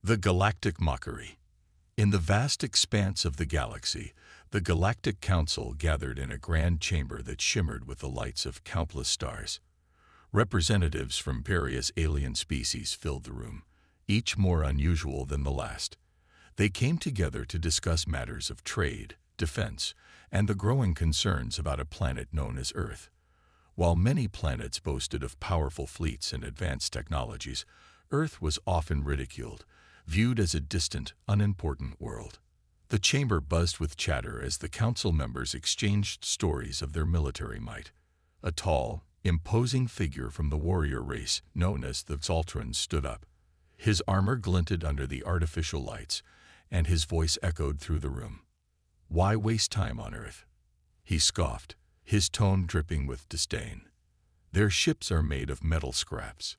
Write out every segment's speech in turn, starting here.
The Galactic Mockery. In the vast expanse of the galaxy, the Galactic Council gathered in a grand chamber that shimmered with the lights of countless stars. Representatives from various alien species filled the room, each more unusual than the last. They came together to discuss matters of trade, defense, and the growing concerns about a planet known as Earth. While many planets boasted of powerful fleets and advanced technologies, Earth was often ridiculed, viewed as a distant, unimportant world. The chamber buzzed with chatter as the council members exchanged stories of their military might. A tall, imposing figure from the warrior race known as the Xaltrans stood up. His armor glinted under the artificial lights, and his voice echoed through the room. "Why waste time on Earth?" he scoffed, his tone dripping with disdain. "Their ships are made of metal scraps.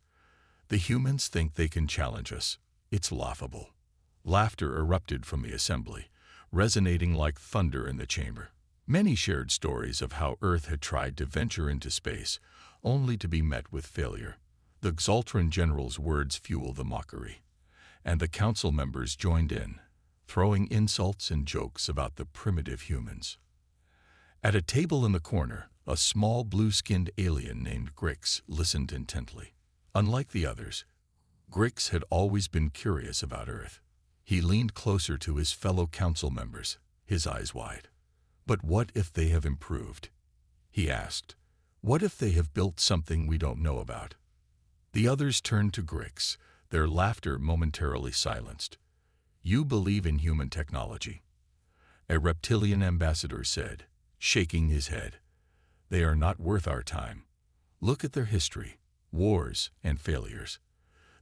The humans think they can challenge us. It's laughable." Laughter erupted from the assembly, resonating like thunder in the chamber. Many shared stories of how Earth had tried to venture into space, only to be met with failure. The Xaltran general's words fueled the mockery, and the council members joined in, throwing insults and jokes about the primitive humans. At a table in the corner, a small blue-skinned alien named Grix listened intently. Unlike the others, Grix had always been curious about Earth. He leaned closer to his fellow council members, his eyes wide. "But what if they have improved?" he asked. "What if they have built something we don't know about?" The others turned to Grix, their laughter momentarily silenced. "You believe in human technology?" a reptilian ambassador said, shaking his head. "They are not worth our time. Look at their history, wars, and failures.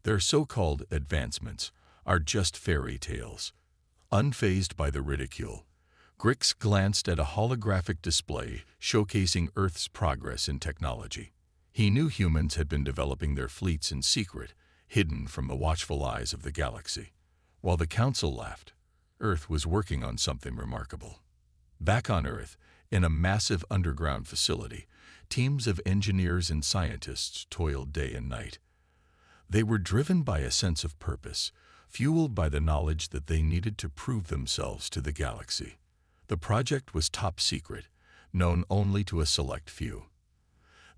Their so-called advancements are just fairy tales." Unfazed by the ridicule, Grix glanced at a holographic display showcasing Earth's progress in technology. He knew humans had been developing their fleets in secret, hidden from the watchful eyes of the galaxy. While the council laughed, Earth was working on something remarkable. Back on Earth, in a massive underground facility, teams of engineers and scientists toiled day and night. They were driven by a sense of purpose, fueled by the knowledge that they needed to prove themselves to the galaxy. The project was top secret, known only to a select few.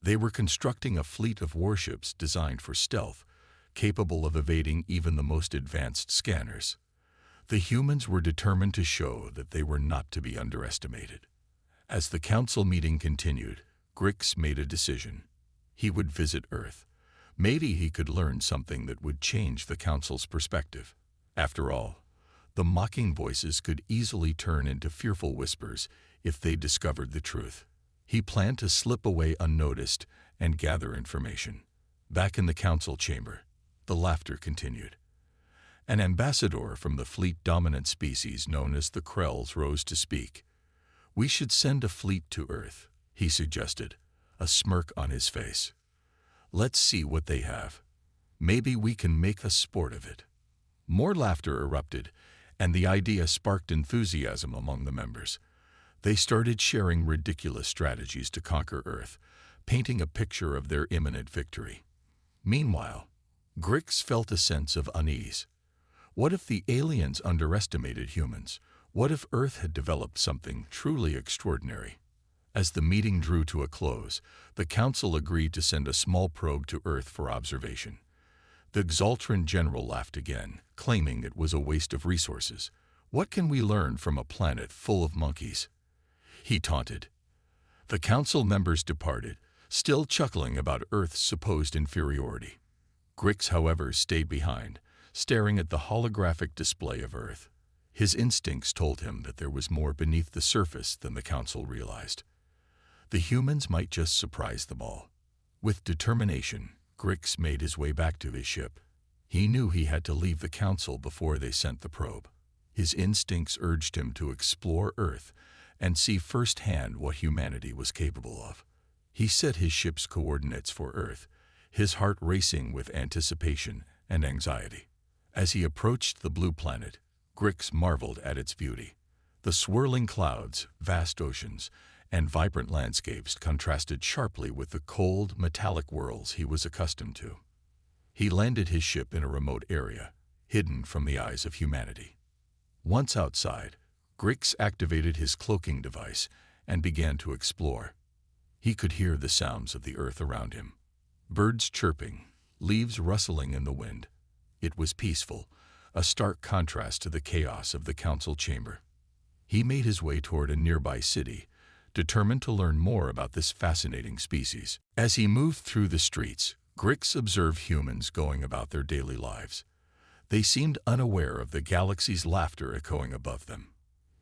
They were constructing a fleet of warships designed for stealth, capable of evading even the most advanced scanners. The humans were determined to show that they were not to be underestimated. As the council meeting continued, Grix made a decision. He would visit Earth. Maybe he could learn something that would change the council's perspective. After all, the mocking voices could easily turn into fearful whispers if they discovered the truth. He planned to slip away unnoticed and gather information. Back in the council chamber, the laughter continued. An ambassador from the fleet-dominant species known as the Krells rose to speak. "We should send a fleet to Earth," he suggested, a smirk on his face. "Let's see what they have. Maybe we can make a sport of it." More laughter erupted, and the idea sparked enthusiasm among the members. They started sharing ridiculous strategies to conquer Earth, painting a picture of their imminent victory. Meanwhile, Grix felt a sense of unease. What if the aliens underestimated humans? What if Earth had developed something truly extraordinary? As the meeting drew to a close, the council agreed to send a small probe to Earth for observation. The Xaltran general laughed again, claiming it was a waste of resources. "What can we learn from a planet full of monkeys?" he taunted. The council members departed, still chuckling about Earth's supposed inferiority. Grix, however, stayed behind, staring at the holographic display of Earth. His instincts told him that there was more beneath the surface than the council realized. The humans might just surprise them all. With determination, Grix made his way back to his ship. He knew he had to leave the council before they sent the probe. His instincts urged him to explore Earth and see firsthand what humanity was capable of. He set his ship's coordinates for Earth, his heart racing with anticipation and anxiety. As he approached the blue planet, Grix marveled at its beauty. The swirling clouds, vast oceans, and vibrant landscapes contrasted sharply with the cold, metallic worlds he was accustomed to. He landed his ship in a remote area, hidden from the eyes of humanity. Once outside, Grix activated his cloaking device and began to explore. He could hear the sounds of the earth around him. Birds chirping, leaves rustling in the wind. It was peaceful, a stark contrast to the chaos of the council chamber. He made his way toward a nearby city, determined to learn more about this fascinating species. As he moved through the streets, Grix observed humans going about their daily lives. They seemed unaware of the galaxy's laughter echoing above them.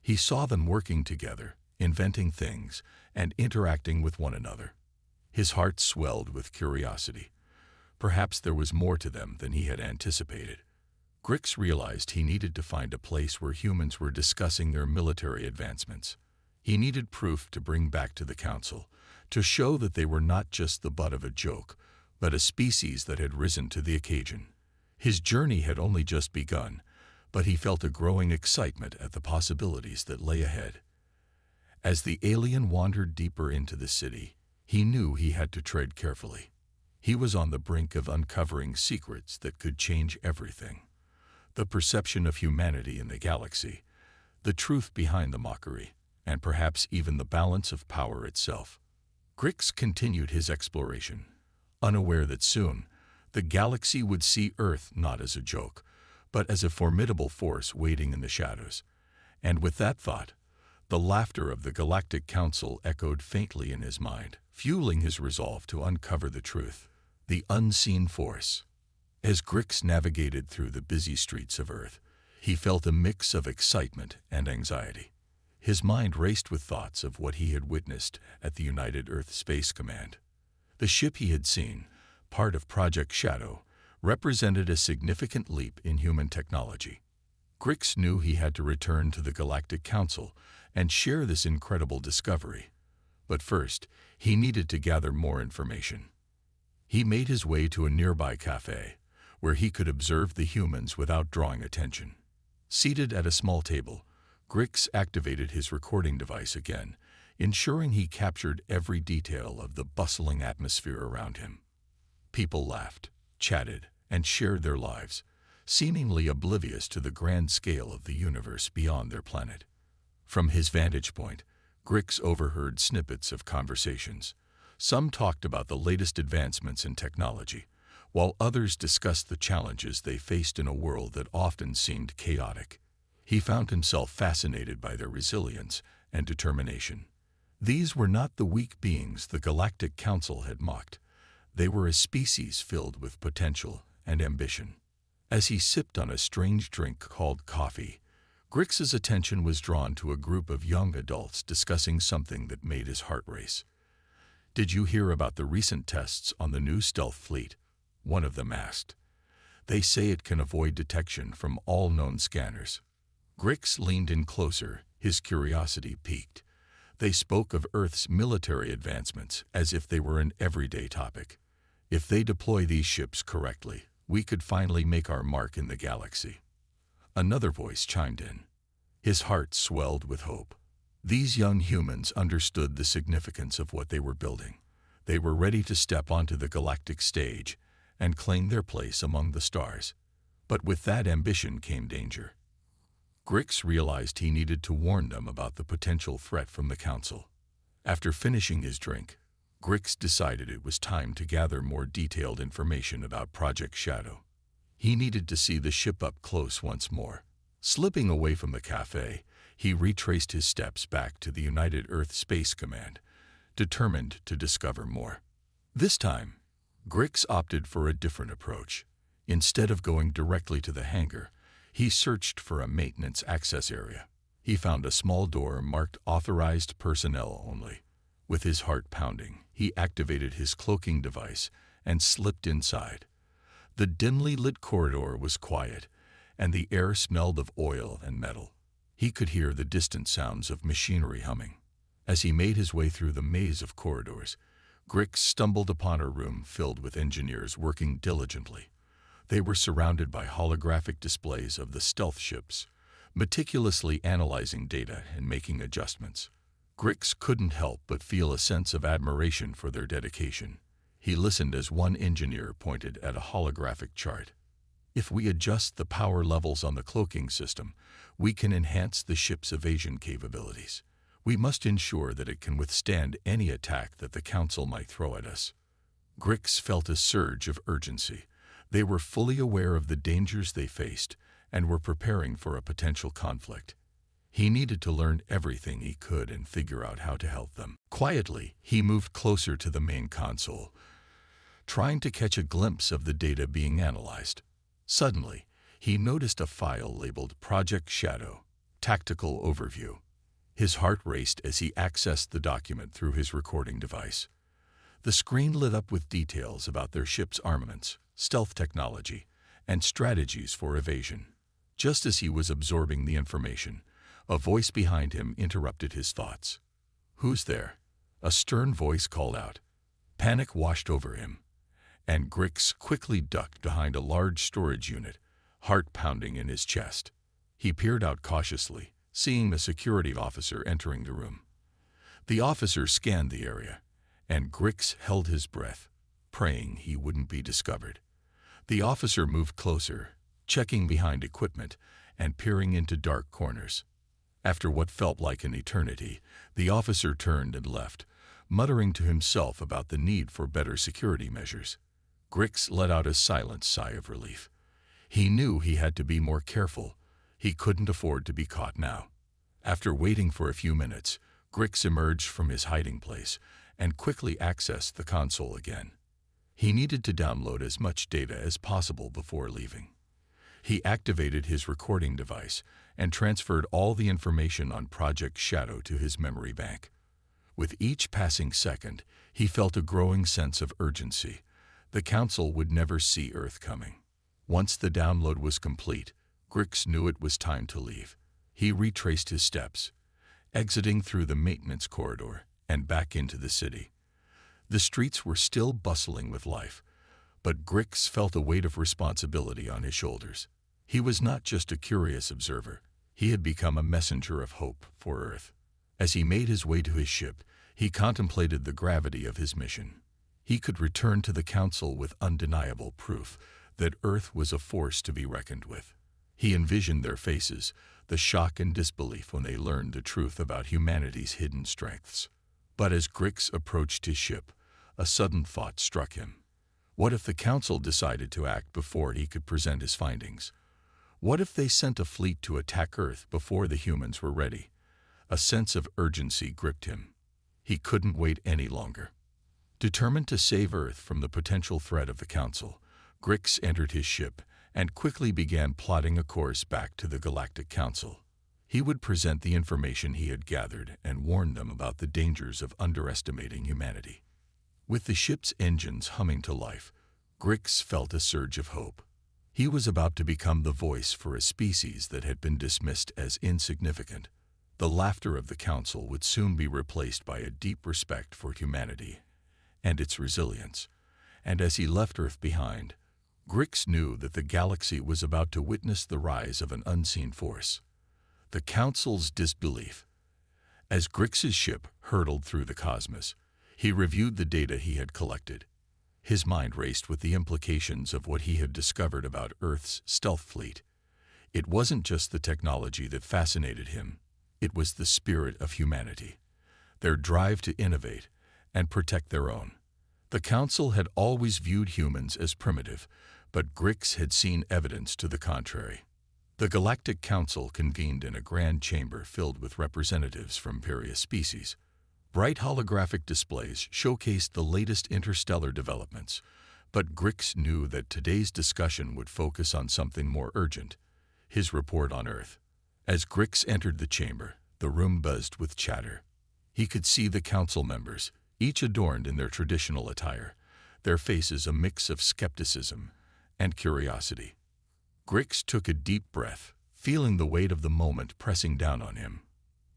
He saw them working together, inventing things, and interacting with one another. His heart swelled with curiosity. Perhaps there was more to them than he had anticipated. Grix realized he needed to find a place where humans were discussing their military advancements. He needed proof to bring back to the council, to show that they were not just the butt of a joke, but a species that had risen to the occasion. His journey had only just begun, but he felt a growing excitement at the possibilities that lay ahead. As the alien wandered deeper into the city, he knew he had to tread carefully. He was on the brink of uncovering secrets that could change everything. The perception of humanity in the galaxy, the truth behind the mockery, and perhaps even the balance of power itself. Grix continued his exploration, unaware that soon the galaxy would see Earth not as a joke, but as a formidable force waiting in the shadows. And with that thought, the laughter of the Galactic Council echoed faintly in his mind, fueling his resolve to uncover the truth, the unseen force. As Grix navigated through the busy streets of Earth, he felt a mix of excitement and anxiety. His mind raced with thoughts of what he had witnessed at the United Earth Space Command. The ship he had seen, part of Project Shadow, represented a significant leap in human technology. Grix knew he had to return to the Galactic Council and share this incredible discovery. But first, he needed to gather more information. He made his way to a nearby cafe, where he could observe the humans without drawing attention. Seated at a small table, Grix activated his recording device again, ensuring he captured every detail of the bustling atmosphere around him. People laughed, chatted, and shared their lives, seemingly oblivious to the grand scale of the universe beyond their planet. From his vantage point, Grix overheard snippets of conversations. Some talked about the latest advancements in technology, while others discussed the challenges they faced in a world that often seemed chaotic. He found himself fascinated by their resilience and determination. These were not the weak beings the Galactic Council had mocked. They were a species filled with potential and ambition. As he sipped on a strange drink called coffee, Grix's attention was drawn to a group of young adults discussing something that made his heart race. "Did you hear about the recent tests on the new stealth fleet?" one of them asked. "They say it can avoid detection from all known scanners." Grix leaned in closer, his curiosity piqued. They spoke of Earth's military advancements as if they were an everyday topic. "If they deploy these ships correctly, we could finally make our mark in the galaxy." Another voice chimed in. His heart swelled with hope. These young humans understood the significance of what they were building. They were ready to step onto the galactic stage and claim their place among the stars. But with that ambition came danger. Grix realized he needed to warn them about the potential threat from the Council. After finishing his drink, Grix decided it was time to gather more detailed information about Project Shadow. He needed to see the ship up close once more. Slipping away from the cafe, he retraced his steps back to the United Earth Space Command, determined to discover more. This time, Grix opted for a different approach. Instead of going directly to the hangar, he searched for a maintenance access area. He found a small door marked Authorized Personnel Only. With his heart pounding, he activated his cloaking device and slipped inside. The dimly lit corridor was quiet, and the air smelled of oil and metal. He could hear the distant sounds of machinery humming. As he made his way through the maze of corridors, Grix stumbled upon a room filled with engineers working diligently. They were surrounded by holographic displays of the stealth ships, meticulously analyzing data and making adjustments. Grix couldn't help but feel a sense of admiration for their dedication. He listened as one engineer pointed at a holographic chart. If we adjust the power levels on the cloaking system, we can enhance the ship's evasion capabilities. We must ensure that it can withstand any attack that the Council might throw at us." Grix felt a surge of urgency. They were fully aware of the dangers they faced and were preparing for a potential conflict. He needed to learn everything he could and figure out how to help them. Quietly, he moved closer to the main console, trying to catch a glimpse of the data being analyzed. Suddenly, he noticed a file labeled Project Shadow, Tactical Overview. His heart raced as he accessed the document through his recording device. The screen lit up with details about their ship's armaments, stealth technology, and strategies for evasion. Just as he was absorbing the information, a voice behind him interrupted his thoughts. "Who's there?" a stern voice called out. Panic washed over him, and Grix quickly ducked behind a large storage unit, heart pounding in his chest. He peered out cautiously, seeing the security officer entering the room. The officer scanned the area, and Grix held his breath, praying he wouldn't be discovered. The officer moved closer, checking behind equipment and peering into dark corners. After what felt like an eternity, the officer turned and left, muttering to himself about the need for better security measures. Grix let out a silent sigh of relief. He knew he had to be more careful. He couldn't afford to be caught now. After waiting for a few minutes, Grix emerged from his hiding place and quickly accessed the console again. He needed to download as much data as possible before leaving. He activated his recording device and transferred all the information on Project Shadow to his memory bank. With each passing second, he felt a growing sense of urgency. The Council would never see Earth coming. Once the download was complete, Grix knew it was time to leave. He retraced his steps, exiting through the maintenance corridor and back into the city. The streets were still bustling with life, but Grix felt a weight of responsibility on his shoulders. He was not just a curious observer. He had become a messenger of hope for Earth. As he made his way to his ship, he contemplated the gravity of his mission. He could return to the Council with undeniable proof that Earth was a force to be reckoned with. He envisioned their faces, the shock and disbelief when they learned the truth about humanity's hidden strengths. But as Grix approached his ship, a sudden thought struck him. What if the Council decided to act before he could present his findings? What if they sent a fleet to attack Earth before the humans were ready? A sense of urgency gripped him. He couldn't wait any longer. Determined to save Earth from the potential threat of the Council, Grix entered his ship and quickly began plotting a course back to the Galactic Council. He would present the information he had gathered and warn them about the dangers of underestimating humanity. With the ship's engines humming to life, Grix felt a surge of hope. He was about to become the voice for a species that had been dismissed as insignificant. The laughter of the Council would soon be replaced by a deep respect for humanity and its resilience. And as he left Earth behind, Grix knew that the galaxy was about to witness the rise of an unseen force. The Council's disbelief. As Grix's ship hurtled through the cosmos, he reviewed the data he had collected. His mind raced with the implications of what he had discovered about Earth's stealth fleet. It wasn't just the technology that fascinated him. It was the spirit of humanity, their drive to innovate and protect their own. The Council had always viewed humans as primitive, but Grix had seen evidence to the contrary. The Galactic Council convened in a grand chamber filled with representatives from various species. Bright holographic displays showcased the latest interstellar developments, but Grix knew that today's discussion would focus on something more urgent: his report on Earth. As Grix entered the chamber, the room buzzed with chatter. He could see the Council members, each adorned in their traditional attire, their faces a mix of skepticism and curiosity. Grix took a deep breath, feeling the weight of the moment pressing down on him.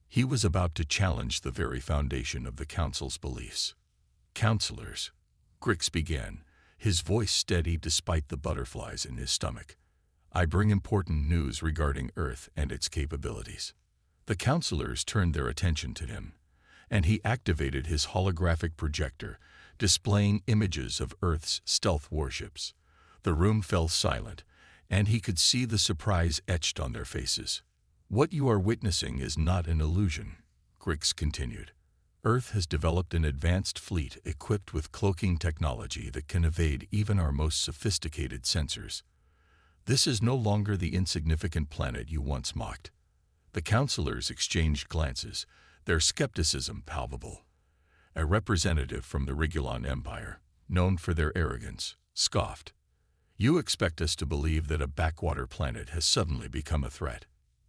He was about to challenge the very foundation of the Council's beliefs. "Counselors," Grix began, his voice steady despite the butterflies in his stomach, "I bring important news regarding Earth and its capabilities." The counselors turned their attention to him, and he activated his holographic projector, displaying images of Earth's stealth warships. The room fell silent, and he could see the surprise etched on their faces. "What you are witnessing is not an illusion," Grix continued. "Earth has developed an advanced fleet equipped with cloaking technology that can evade even our most sophisticated sensors. This is no longer the insignificant planet you once mocked." The counselors exchanged glances, their skepticism palpable. A representative from the Regulon Empire, known for their arrogance, scoffed. "You expect us to believe that a backwater planet has suddenly become a threat?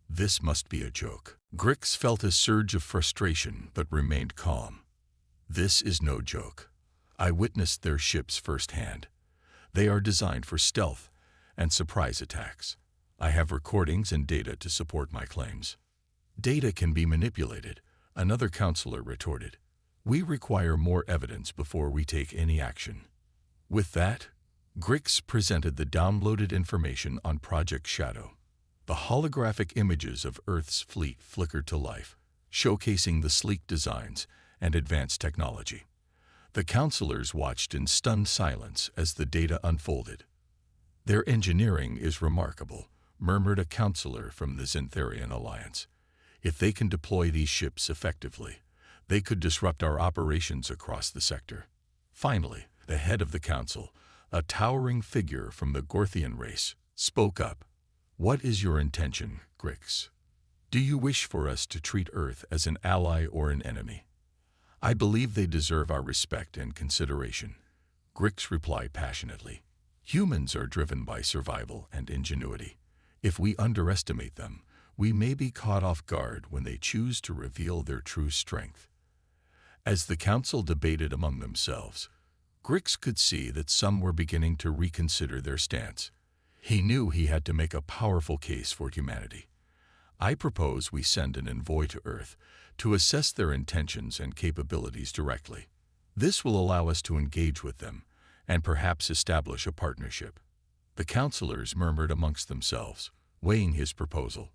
This must be a joke." Grix felt a surge of frustration but remained calm. "This is no joke. I witnessed their ships firsthand. They are designed for stealth and surprise attacks. I have recordings and data to support my claims." "Data can be manipulated," another counselor retorted. "We require more evidence before we take any action." With that, Grix presented the downloaded information on Project Shadow. The holographic images of Earth's fleet flickered to life, showcasing the sleek designs and advanced technology. The counselors watched in stunned silence as the data unfolded. "Their engineering is remarkable," murmured a counselor from the Xantharian Alliance. "If they can deploy these ships effectively, they could disrupt our operations across the sector." Finally, the head of the council, a towering figure from the Gorthian race, spoke up. "What is your intention, Grix? Do you wish for us to treat Earth as an ally or an enemy?" "I believe they deserve our respect and consideration," Grix replied passionately. "Humans are driven by survival and ingenuity. If we underestimate them, we may be caught off guard when they choose to reveal their true strength." As the council debated among themselves, Grix could see that some were beginning to reconsider their stance. He knew he had to make a powerful case for humanity. "I propose we send an envoy to Earth to assess their intentions and capabilities directly. This will allow us to engage with them and perhaps establish a partnership." The counselors murmured amongst themselves, weighing his proposal.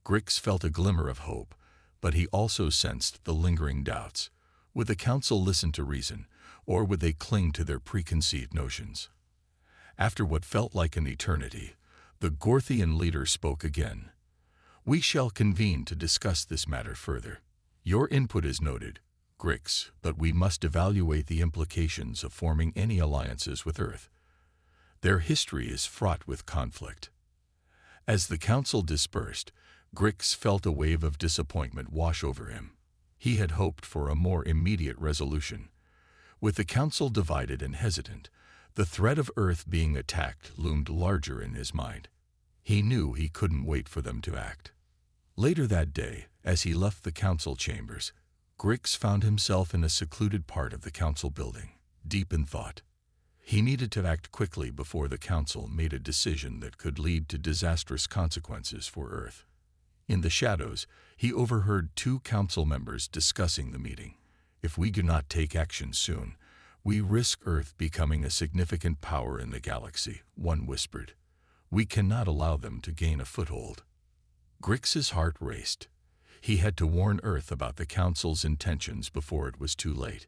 Grix felt a glimmer of hope, but he also sensed the lingering doubts. Would the council listen to reason, or would they cling to their preconceived notions? After what felt like an eternity, the Gorthian leader spoke again. "We shall convene to discuss this matter further. Your input is noted, Grix, but we must evaluate the implications of forming any alliances with Earth. Their history is fraught with conflict." As the council dispersed, Grix felt a wave of disappointment wash over him. He had hoped for a more immediate resolution. With the council divided and hesitant, the threat of Earth being attacked loomed larger in his mind. He knew he couldn't wait for them to act. Later that day, as he left the council chambers, Grix found himself in a secluded part of the council building, deep in thought. He needed to act quickly before the council made a decision that could lead to disastrous consequences for Earth. In the shadows, he overheard two council members discussing the meeting. "If we do not take action soon, we risk Earth becoming a significant power in the galaxy," one whispered. "We cannot allow them to gain a foothold." Grix's heart raced. He had to warn Earth about the council's intentions before it was too late.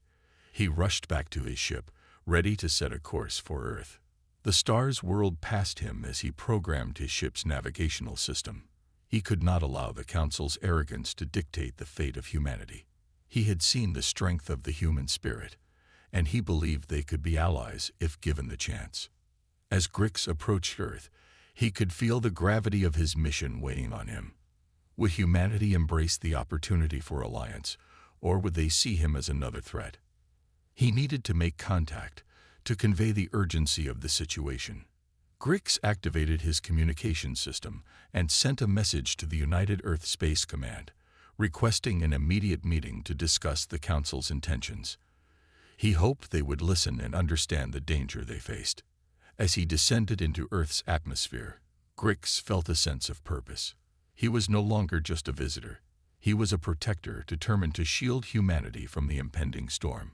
He rushed back to his ship, ready to set a course for Earth. The stars whirled past him as he programmed his ship's navigational system. He could not allow the council's arrogance to dictate the fate of humanity. He had seen the strength of the human spirit, and he believed they could be allies if given the chance. As Grix approached Earth, he could feel the gravity of his mission weighing on him. Would humanity embrace the opportunity for alliance, or would they see him as another threat? He needed to make contact to convey the urgency of the situation. Grix activated his communication system and sent a message to the United Earth Space Command, requesting an immediate meeting to discuss the Council's intentions. He hoped they would listen and understand the danger they faced. As he descended into Earth's atmosphere, Grix felt a sense of purpose. He was no longer just a visitor. He was a protector determined to shield humanity from the impending storm.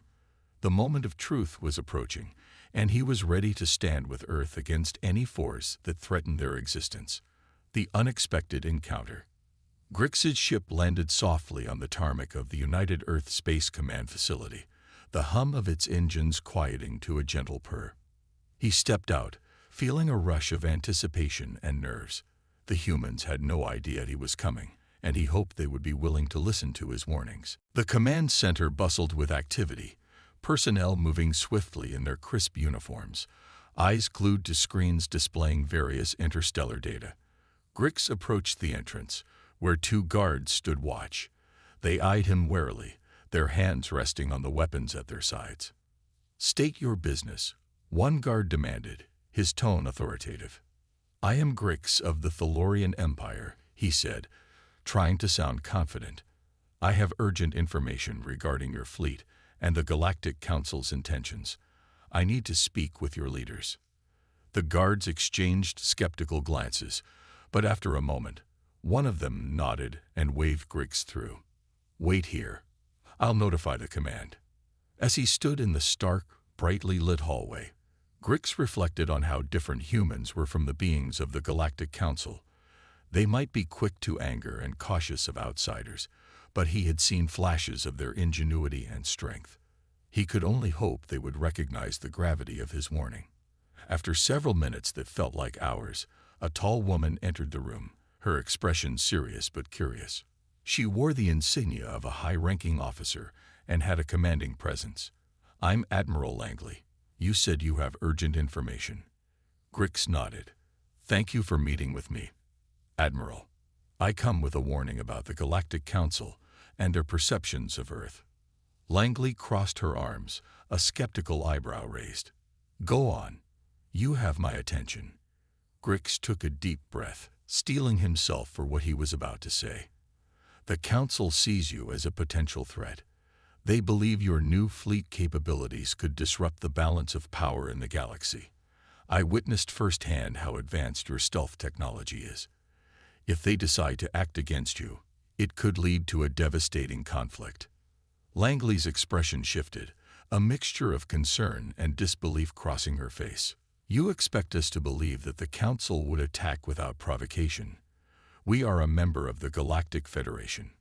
The moment of truth was approaching, and he was ready to stand with Earth against any force that threatened their existence. The unexpected encounter. Grix's ship landed softly on the tarmac of the United Earth Space Command facility, the hum of its engines quieting to a gentle purr. He stepped out, feeling a rush of anticipation and nerves. The humans had no idea he was coming, and he hoped they would be willing to listen to his warnings. The command center bustled with activity, personnel moving swiftly in their crisp uniforms, eyes glued to screens displaying various interstellar data. Grix approached the entrance, where two guards stood watch. They eyed him warily, their hands resting on the weapons at their sides. "State your business," one guard demanded, his tone authoritative. "I am Grix of the Thalorian Empire," he said, trying to sound confident. "I have urgent information regarding your fleet and the Galactic Council's intentions. I need to speak with your leaders." The guards exchanged skeptical glances, but after a moment, one of them nodded and waved Grix through. "Wait here. I'll notify the command." As he stood in the stark, brightly lit hallway, Grix reflected on how different humans were from the beings of the Galactic Council. They might be quick to anger and cautious of outsiders, but he had seen flashes of their ingenuity and strength. He could only hope they would recognize the gravity of his warning. After several minutes that felt like hours, a tall woman entered the room, her expression serious but curious. She wore the insignia of a high-ranking officer and had a commanding presence. "I'm Admiral Langley. You said you have urgent information." Grix nodded. "Thank you for meeting with me, Admiral. I come with a warning about the Galactic Council and their perceptions of Earth." Langley crossed her arms, a skeptical eyebrow raised. "Go on. You have my attention." Grix took a deep breath, steeling himself for what he was about to say. "The Council sees you as a potential threat. They believe your new fleet capabilities could disrupt the balance of power in the galaxy. I witnessed firsthand how advanced your stealth technology is. If they decide to act against you, it could lead to a devastating conflict." Langley's expression shifted, a mixture of concern and disbelief crossing her face. "You expect us to believe that the Council would attack without provocation? We are a member of the Galactic Federation."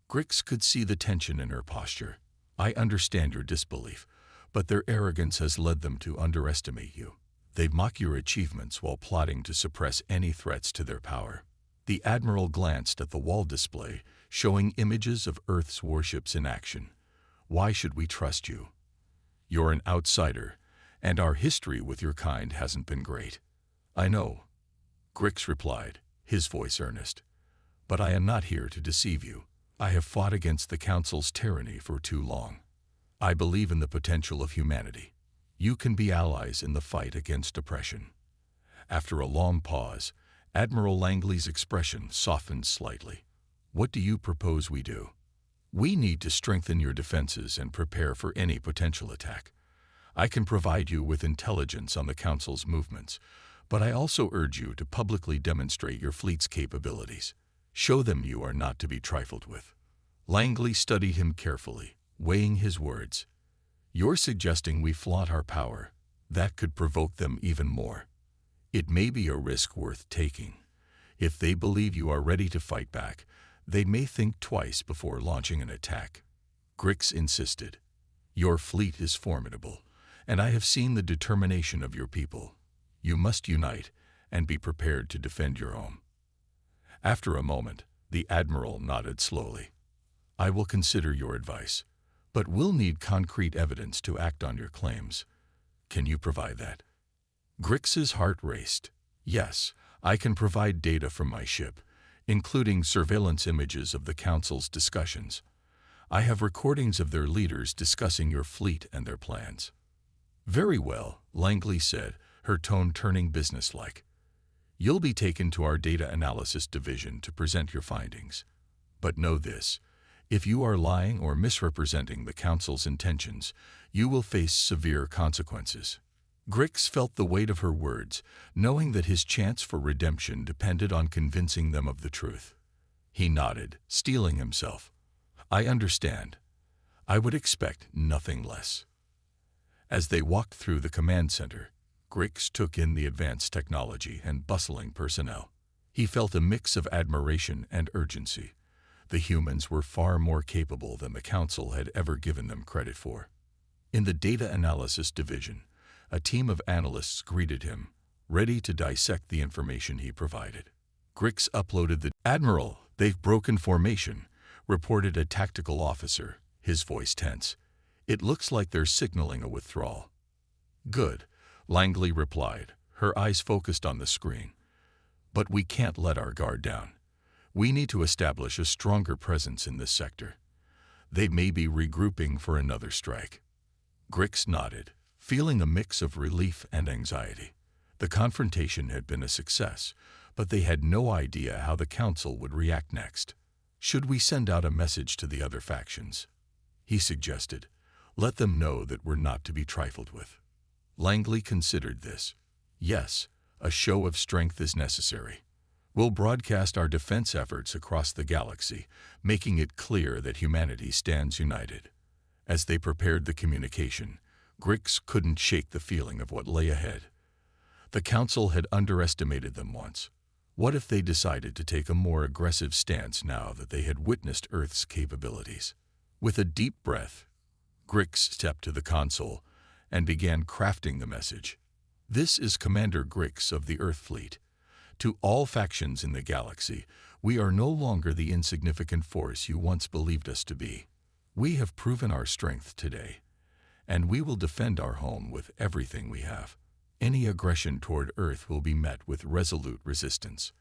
Grix could see the tension in her posture. "I understand your disbelief, but their arrogance has led them to underestimate you. They mock your achievements while plotting to suppress any threats to their power." The Admiral glanced at the wall display, showing images of Earth's warships in action. "Why should we trust you? You're an outsider, and our history with your kind hasn't been great." "I know," Grix replied, his voice earnest. "But I am not here to deceive you. I have fought against the Council's tyranny for too long. I believe in the potential of humanity. You can be allies in the fight against oppression." After a long pause, Admiral Langley's expression softened slightly. "What do you propose we do?" "We need to strengthen your defenses and prepare for any potential attack. I can provide you with intelligence on the Council's movements, but I also urge you to publicly demonstrate your fleet's capabilities. Show them you are not to be trifled with." Langley studied him carefully, weighing his words. "You're suggesting we flaunt our power. That could provoke them even more. It may be a risk worth taking. If they believe you are ready to fight back, they may think twice before launching an attack." Grix insisted. "Your fleet is formidable, and I have seen the determination of your people. You must unite and be prepared to defend your home." After a moment, the Admiral nodded slowly. "I will consider your advice, but we'll need concrete evidence to act on your claims. Can you provide that?" Grix's heart raced. "Yes, I can provide data from my ship, including surveillance images of the Council's discussions. I have recordings of their leaders discussing your fleet and their plans." "Very well," Langley said, her tone turning businesslike. "You'll be taken to our data analysis division to present your findings. But know this, if you are lying or misrepresenting the Council's intentions, you will face severe consequences." Grix felt the weight of her words, knowing that his chance for redemption depended on convincing them of the truth. He nodded, steeling himself. "I understand. I would expect nothing less." As they walked through the command center, Grix took in the advanced technology and bustling personnel. He felt a mix of admiration and urgency. The humans were far more capable than the Council had ever given them credit for. In the data analysis division, a team of analysts greeted him. ready to dissect the information he provided. Grix uploaded the "Admiral, they've broken formation," reported a tactical officer, his voice tense. "It looks like they're signaling a withdrawal." "Good," Langley replied, her eyes focused on the screen. "But we can't let our guard down. We need to establish a stronger presence in this sector. They may be regrouping for another strike." Grix nodded, feeling a mix of relief and anxiety. The confrontation had been a success, but they had no idea how the Council would react next. "Should we send out a message to the other factions?" he suggested. "Let them know that we're not to be trifled with." Langley considered this. "Yes, a show of strength is necessary. We'll broadcast our defense efforts across the galaxy, making it clear that humanity stands united." As they prepared the communication, Grix couldn't shake the feeling of what lay ahead. The Council had underestimated them once. What if they decided to take a more aggressive stance now that they had witnessed Earth's capabilities? With a deep breath, Grix stepped to the console and began crafting the message. "This is Commander Grix of the Earth Fleet. To all factions in the galaxy, we are no longer the insignificant force you once believed us to be. We have proven our strength today, and we will defend our home with everything we have. Any aggression toward Earth will be met with resolute resistance."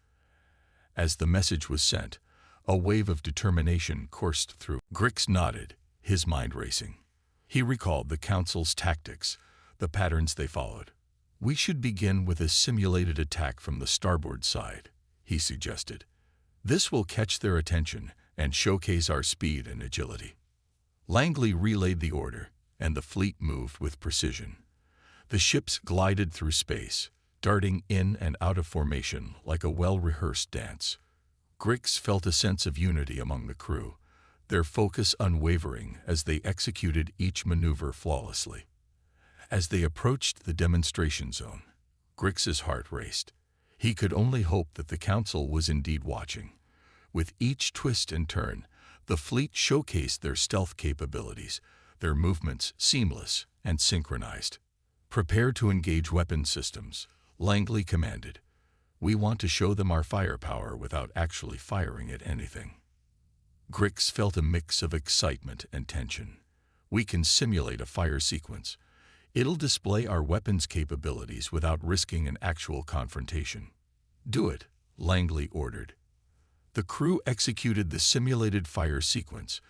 As the message was sent, a wave of determination coursed through. Grix nodded, his mind racing. He recalled the Council's tactics, the patterns they followed. "We should begin with a simulated attack from the starboard side," he suggested. "This will catch their attention and showcase our speed and agility." Langley relayed the order, and the fleet moved with precision. The ships glided through space, darting in and out of formation like a well-rehearsed dance. Grix felt a sense of unity among the crew, their focus unwavering as they executed each maneuver flawlessly. As they approached the demonstration zone, Grix's heart raced. He could only hope that the Council was indeed watching. With each twist and turn, the fleet showcased their stealth capabilities, their movements seamless and synchronized. "Prepare to engage weapon systems," Langley commanded. "We want to show them our firepower without actually firing at anything." Grix felt a mix of excitement and tension. "We can simulate a fire sequence. It'll display our weapons capabilities without risking an actual confrontation." "Do it," Langley ordered. The crew executed the simulated fire sequence,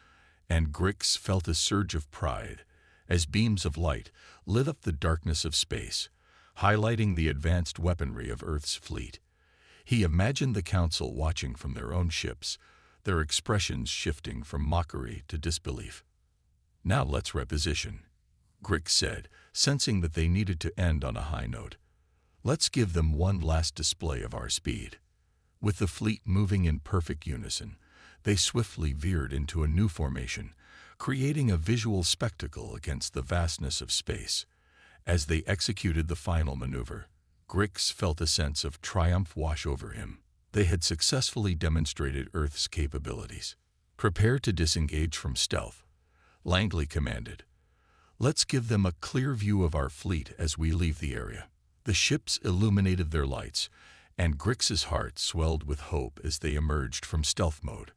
and Grix felt a surge of pride as beams of light lit up the darkness of space, highlighting the advanced weaponry of Earth's fleet. He imagined the Council watching from their own ships, their expressions shifting from mockery to disbelief. "Now let's reposition," Grix said, sensing that they needed to end on a high note. "Let's give them one last display of our speed." With the fleet moving in perfect unison, they swiftly veered into a new formation, creating a visual spectacle against the vastness of space. As they executed the final maneuver, Grix felt a sense of triumph wash over him. They had successfully demonstrated Earth's capabilities. "Prepare to disengage from stealth," Langley commanded. "Let's give them a clear view of our fleet as we leave the area." The ships illuminated their lights, and Grix's heart swelled with hope as they emerged from stealth mode.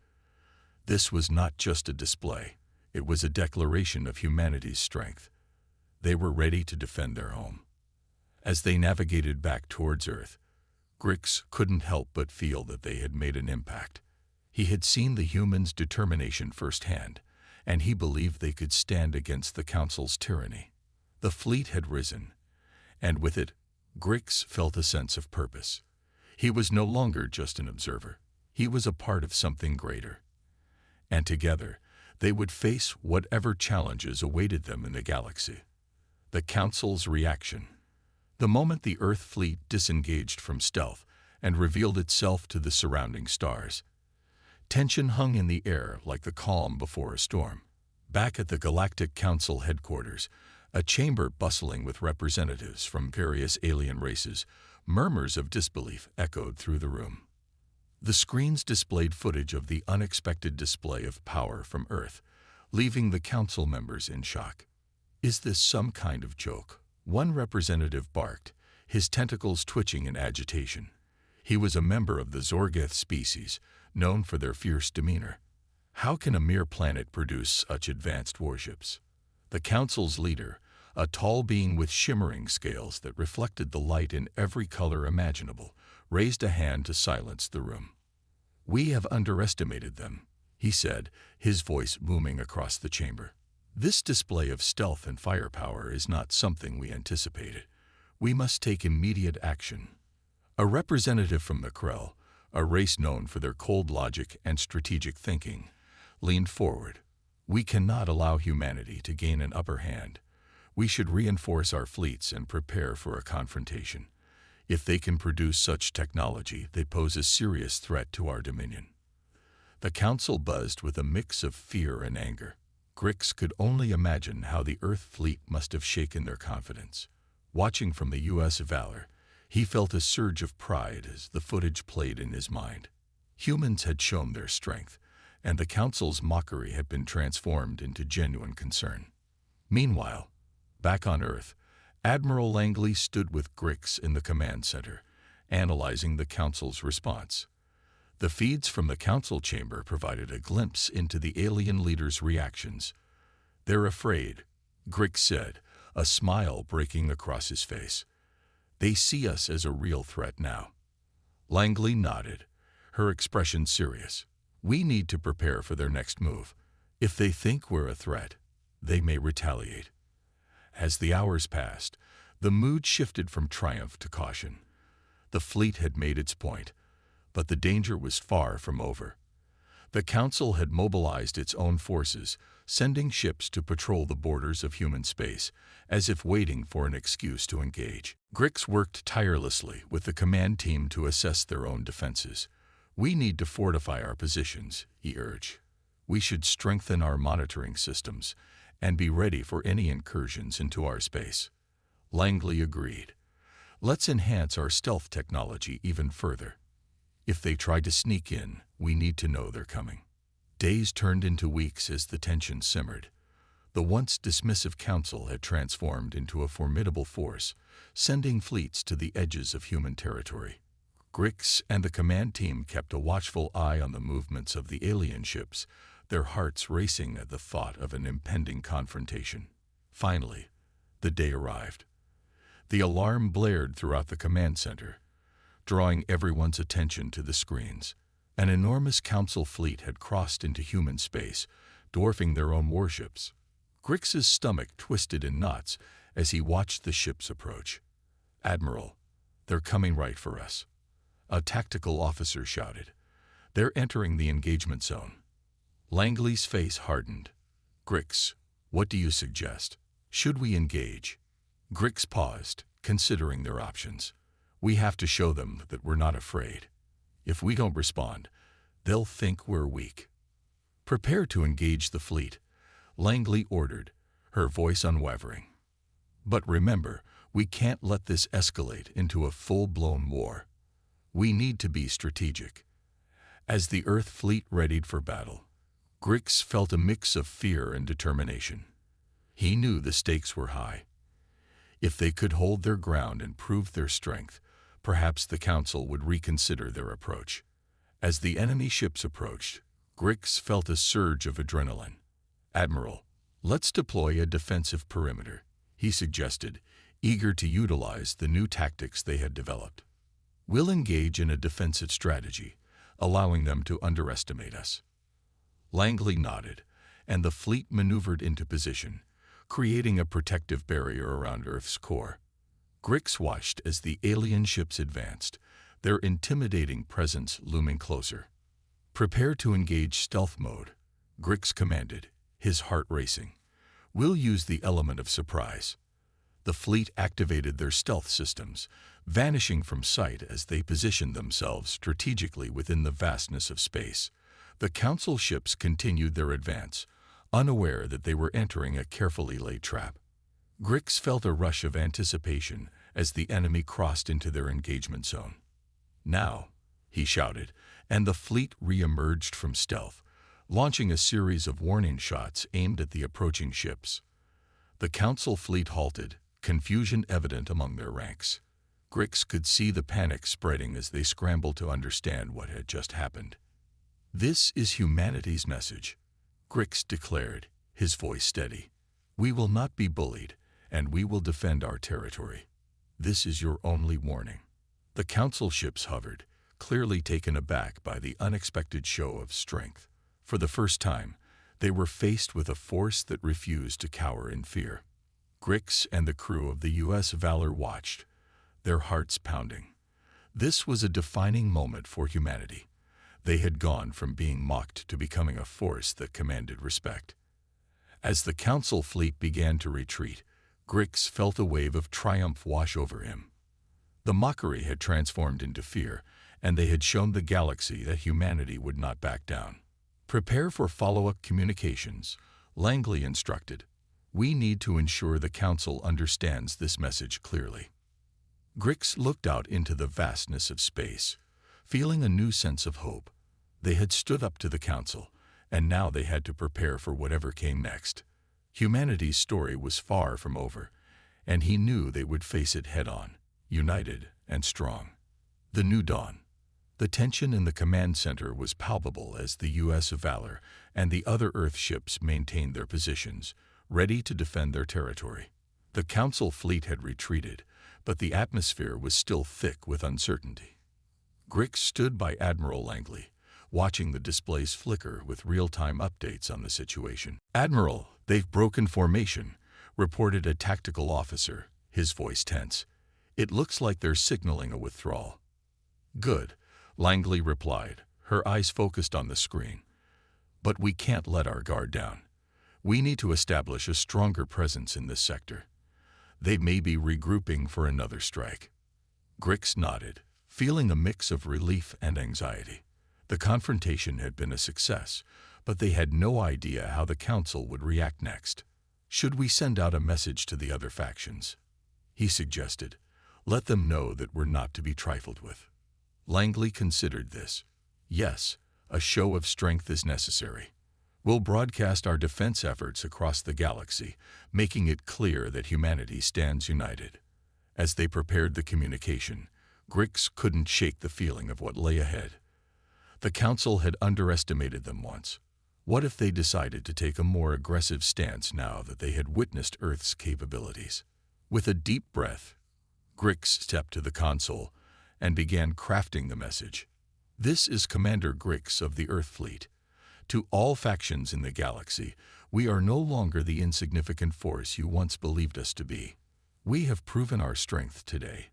This was not just a display. It was a declaration of humanity's strength. They were ready to defend their home. As they navigated back towards Earth, Grix couldn't help but feel that they had made an impact. He had seen the humans' determination firsthand, and he believed they could stand against the Council's tyranny. The fleet had risen, and with it, Grix felt a sense of purpose. He was no longer just an observer. He was a part of something greater. And together, they would face whatever challenges awaited them in the galaxy. The Council's reaction. The moment the Earth fleet disengaged from stealth and revealed itself to the surrounding stars, tension hung in the air like the calm before a storm. Back at the Galactic Council headquarters, a chamber bustling with representatives from various alien races, murmurs of disbelief echoed through the room. The screens displayed footage of the unexpected display of power from Earth, leaving the Council members in shock. "Is this some kind of joke?" one representative barked, his tentacles twitching in agitation. He was a member of the Zorgeth species, known for their fierce demeanor. How can a mere planet produce such advanced warships? The Council's leader, a tall being with shimmering scales that reflected the light in every color imaginable, raised a hand to silence the room. "We have underestimated them," he said, his voice booming across the chamber. "This display of stealth and firepower is not something we anticipated. We must take immediate action." A representative from the Krell, a race known for their cold logic and strategic thinking, leaned forward. "We cannot allow humanity to gain an upper hand. We should reinforce our fleets and prepare for a confrontation. If they can produce such technology, they pose a serious threat to our dominion." The Council buzzed with a mix of fear and anger. Grix could only imagine how the Earth fleet must have shaken their confidence. Watching from the U.S. Valor, he felt a surge of pride as the footage played in his mind. Humans had shown their strength, and the Council's mockery had been transformed into genuine concern. Meanwhile, back on Earth, Admiral Langley stood with Grix in the command center, analyzing the Council's response. The feeds from the Council chamber provided a glimpse into the alien leaders' reactions. "They're afraid," Grix said, a smile breaking across his face. "They see us as a real threat now." Langley nodded, her expression serious. "We need to prepare for their next move. If they think we're a threat, they may retaliate." As the hours passed, the mood shifted from triumph to caution. The fleet had made its point, but the danger was far from over. The Council had mobilized its own forces, sending ships to patrol the borders of human space, as if waiting for an excuse to engage. Grix worked tirelessly with the command team to assess their own defenses. "We need to fortify our positions," he urged. "We should strengthen our monitoring systems and be ready for any incursions into our space." Langley agreed. "Let's enhance our stealth technology even further. If they try to sneak in, we need to know they're coming." Days turned into weeks as the tension simmered. The once dismissive Council had transformed into a formidable force, sending fleets to the edges of human territory. Grix and the command team kept a watchful eye on the movements of the alien ships, their hearts racing at the thought of an impending confrontation. Finally, the day arrived. The alarm blared throughout the command center, drawing everyone's attention to the screens. An enormous Council fleet had crossed into human space, dwarfing their own warships. Grix's stomach twisted in knots as he watched the ships approach. "Admiral, they're coming right for us," a tactical officer shouted. "They're entering the engagement zone." Langley's face hardened. "Grix, what do you suggest? Should we engage?" Grix paused, considering their options. "We have to show them that we're not afraid. If we don't respond, they'll think we're weak." "Prepare to engage the fleet," Langley ordered, her voice unwavering. "But remember, we can't let this escalate into a full-blown war. We need to be strategic." As the Earth fleet readied for battle, Grix felt a mix of fear and determination. He knew the stakes were high. If they could hold their ground and prove their strength, perhaps the Council would reconsider their approach. As the enemy ships approached, Grix felt a surge of adrenaline. "Admiral, let's deploy a defensive perimeter," he suggested, eager to utilize the new tactics they had developed. "We'll engage in a defensive strategy, allowing them to underestimate us." Langley nodded, and the fleet maneuvered into position, creating a protective barrier around Earth's core. Grix watched as the alien ships advanced, their intimidating presence looming closer. "Prepare to engage stealth mode," Grix commanded, his heart racing. "We'll use the element of surprise." The fleet activated their stealth systems, vanishing from sight as they positioned themselves strategically within the vastness of space. The Council ships continued their advance, unaware that they were entering a carefully laid trap. Grix felt a rush of anticipation as the enemy crossed into their engagement zone. "Now," he shouted, and the fleet re-emerged from stealth, launching a series of warning shots aimed at the approaching ships. The Council fleet halted, confusion evident among their ranks. Grix could see the panic spreading as they scrambled to understand what had just happened. "This is humanity's message," Grix declared, his voice steady. "We will not be bullied, and we will defend our territory. This is your only warning." The council ships hovered, clearly taken aback by the unexpected show of strength. For the first time, they were faced with a force that refused to cower in fear. Grix and the crew of the U.S. Valor watched, their hearts pounding. This was a defining moment for humanity. They had gone from being mocked to becoming a force that commanded respect. As the council fleet began to retreat, Grix felt a wave of triumph wash over him. The mockery had transformed into fear, and they had shown the galaxy that humanity would not back down. "Prepare for follow-up communications," Langley instructed. "We need to ensure the council understands this message clearly." Grix looked out into the vastness of space, feeling a new sense of hope. They had stood up to the council, and now they had to prepare for whatever came next. Humanity's story was far from over, and he knew they would face it head-on, united and strong. The new dawn. The tension in the command center was palpable as the U.S. Valor and the other Earth ships maintained their positions, ready to defend their territory. The council fleet had retreated, but the atmosphere was still thick with uncertainty. Grix stood by Admiral Langley, watching the displays flicker with real-time updates on the situation. "Admiral, they've broken formation," reported a tactical officer, his voice tense. "It looks like they're signaling a withdrawal." "Good," Langley replied, her eyes focused on the screen. "But we can't let our guard down. We need to establish a stronger presence in this sector. They may be regrouping for another strike." Grix nodded, feeling a mix of relief and anxiety. The confrontation had been a success, but they had no idea how the council would react next. "Should we send out a message to the other factions?" he suggested. "Let them know that we're not to be trifled with." Langley considered this. "Yes, a show of strength is necessary. We'll broadcast our defense efforts across the galaxy, making it clear that humanity stands united." As they prepared the communication, Grix couldn't shake the feeling of what lay ahead. The council had underestimated them once. What if they decided to take a more aggressive stance now that they had witnessed Earth's capabilities? With a deep breath, Grix stepped to the console and began crafting the message. "This is Commander Grix of the Earth Fleet. To all factions in the galaxy, we are no longer the insignificant force you once believed us to be. We have proven our strength today,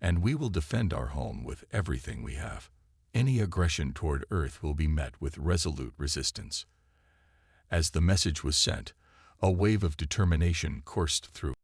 and we will defend our home with everything we have. Any aggression toward Earth will be met with resolute resistance." As the message was sent, a wave of determination coursed through